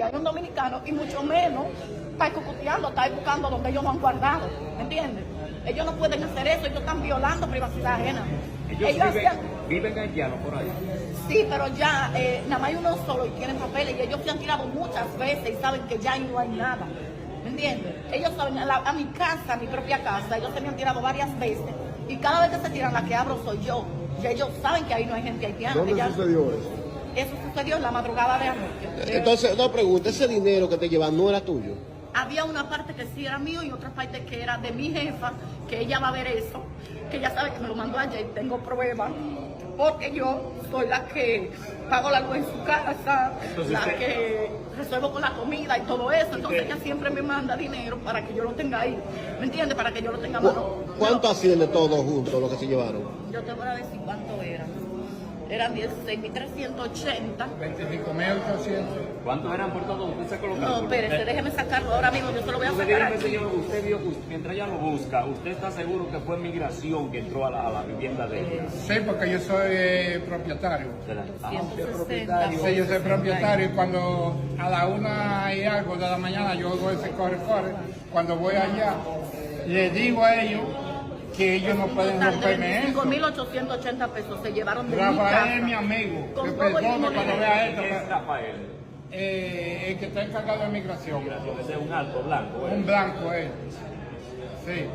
hay un dominicano, y mucho menos estar cucuteando, estar buscando donde ellos no han guardado, ¿me entiendes? Ellos no pueden hacer eso, ellos están violando privacidad ajena. Ellos viven haitianos por ahí. Sí, pero ya, nada más hay uno solo y tienen papeles, y ellos se han tirado muchas veces y saben que ya ahí no hay nada, ¿me entiendes? Ellos saben, a mi casa, a mi propia casa, ellos se me han tirado varias veces, y cada vez que se tiran, la que abro soy yo. Ya ellos saben que ahí no hay gente haitiana. ¿Dónde sucedió eso? Eso sucedió en la madrugada de anoche. Entonces, una pregunta, ¿ese dinero que te llevan no era tuyo? Había una parte que sí era mío y otra parte que era de mi jefa, que ella va a ver eso, que ella sabe que me lo mandó ayer, tengo pruebas, porque yo soy la que pago la luz en su casa, Entonces, la que resuelvo con la comida y todo eso, entonces ella siempre me manda dinero para que yo lo tenga ahí, ¿me entiendes? Para que yo lo tenga a mano. ¿Cuánto asciende todo junto lo que se llevaron? Yo te voy a decir cuánto era. Eran 16.380. 25.800. ¿Cuántos eran por todo? ¿Usted sacó los No, cálculos? espérese, déjeme sacarlo ahora mismo, yo se lo voy a Usted sacar dígame, aquí. señor, usted vio, mientras ella lo busca, ¿usted está seguro que fue migración que entró a la vivienda de ella? Sí, porque yo soy propietario. Ah, 160. Sí, yo soy propietario y cuando a la 1:00 de la mañana yo hago ese corre, cuando voy allá, le digo a ellos que ellos no pueden romperme eso. 5.880 pesos se llevaron de mi Rafael casa. es mi amigo, Con que todo y perdone dinero. cuando vea esto. ¿Qué es Rafael? El que está encargado de migración. Ese es un alto blanco. Un blanco él. Sí.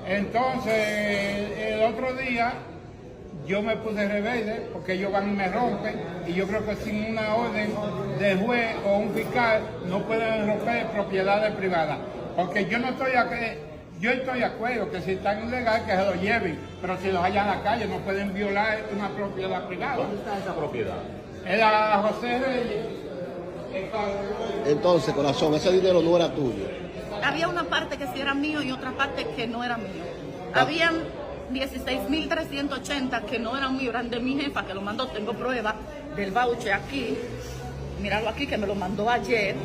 Entonces, el otro día yo me puse rebelde porque ellos van y me rompen y yo creo que sin una orden de juez o un fiscal no pueden romper propiedades privadas. Porque yo no estoy aquí. Yo estoy de acuerdo que si están ilegales que se lo lleven, pero si los hallan en la calle no pueden violar una propiedad privada. ¿Dónde está esa propiedad? Era José Reyes. Entonces, corazón, ese dinero no era tuyo. Había una parte que sí era mío y otra parte que no era mío. Habían 16.380 que no eran míos, eran de mi jefa que lo mandó. Tengo pruebas del voucher aquí. Míralo aquí que me lo mandó ayer.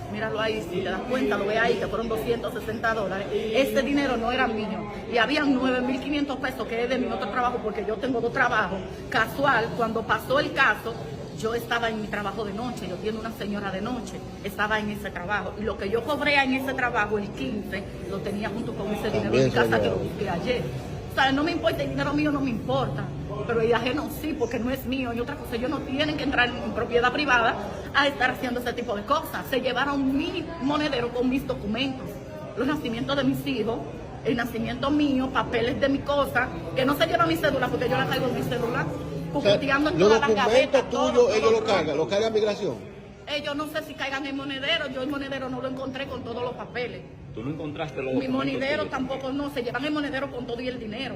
Míralo ahí, si te das cuenta, lo ve ahí, que fueron $260. Este dinero no era mío. Y habían 9.500 pesos que es de mi otro trabajo, porque yo tengo dos trabajos. Casual, cuando pasó el caso, yo estaba en mi trabajo de noche, yo tengo una señora de noche, estaba en ese trabajo. Y lo que yo cobré en ese trabajo, el 15, lo tenía junto con ese dinero en mi casa que lo busqué ayer. O sea, no me importa, el dinero mío no me importa, pero el ajeno sí, porque no es mío. Y otra cosa, ellos no tienen que entrar en propiedad privada a estar haciendo ese tipo de cosas. Se llevaron mi monedero con mis documentos, los nacimientos de mis hijos, el nacimiento mío, papeles de mi cosa, que no se lleva mi cédula porque yo la traigo en mi celular, O sea, cucuteando en los todas las documentos gavetas, tuyos todo, ellos todo. lo carga migración. Ellos no sé si caigan en monedero, yo el monedero no lo encontré con todos los papeles. ¿Tú no encontraste los Mi documentos monedero tuyos? tampoco no, se llevan el monedero con todo y el dinero.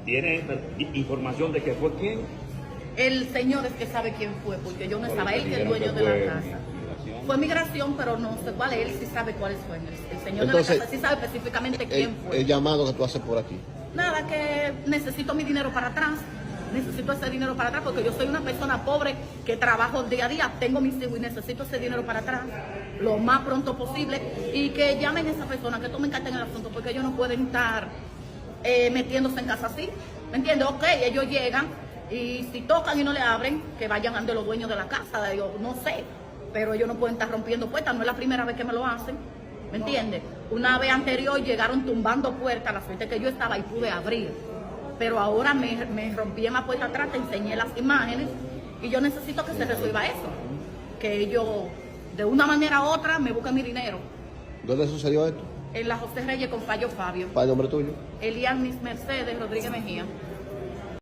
¿Tiene información de que fue quién? El señor es que sabe quién fue, porque yo no estaba, él que es el Dijeron dueño que de fue la casa. migración. Fue migración, pero no sé cuál es, él sí sabe cuáles fueron. El señor Entonces, de la casa sí sabe específicamente quién fue. El llamado que tú haces por aquí. Nada, que necesito mi dinero para atrás, necesito ese dinero para atrás, porque yo soy una persona pobre que trabajo día a día, tengo mis hijos y necesito ese dinero para atrás lo más pronto posible, y que llamen a esa persona, que tomen carta en el asunto, porque ellos no pueden estar metiéndose en casa así, ¿me entiendes? Ok, ellos llegan y si tocan y no le abren, que vayan ante los dueños de la casa, yo no sé, pero ellos no pueden estar rompiendo puertas, no es la primera vez que me lo hacen, ¿me entiendes? Una vez anterior llegaron tumbando puertas, la suerte que yo estaba y pude abrir, pero ahora me rompí en la puerta atrás, te enseñé las imágenes y yo necesito que se resuelva eso, que ellos de una manera u otra me busquen mi dinero. ¿Dónde sucedió esto? En la José Reyes con Fallo Fabio. ¿Para el nombre tuyo? Elianis Mercedes Rodríguez Mejía.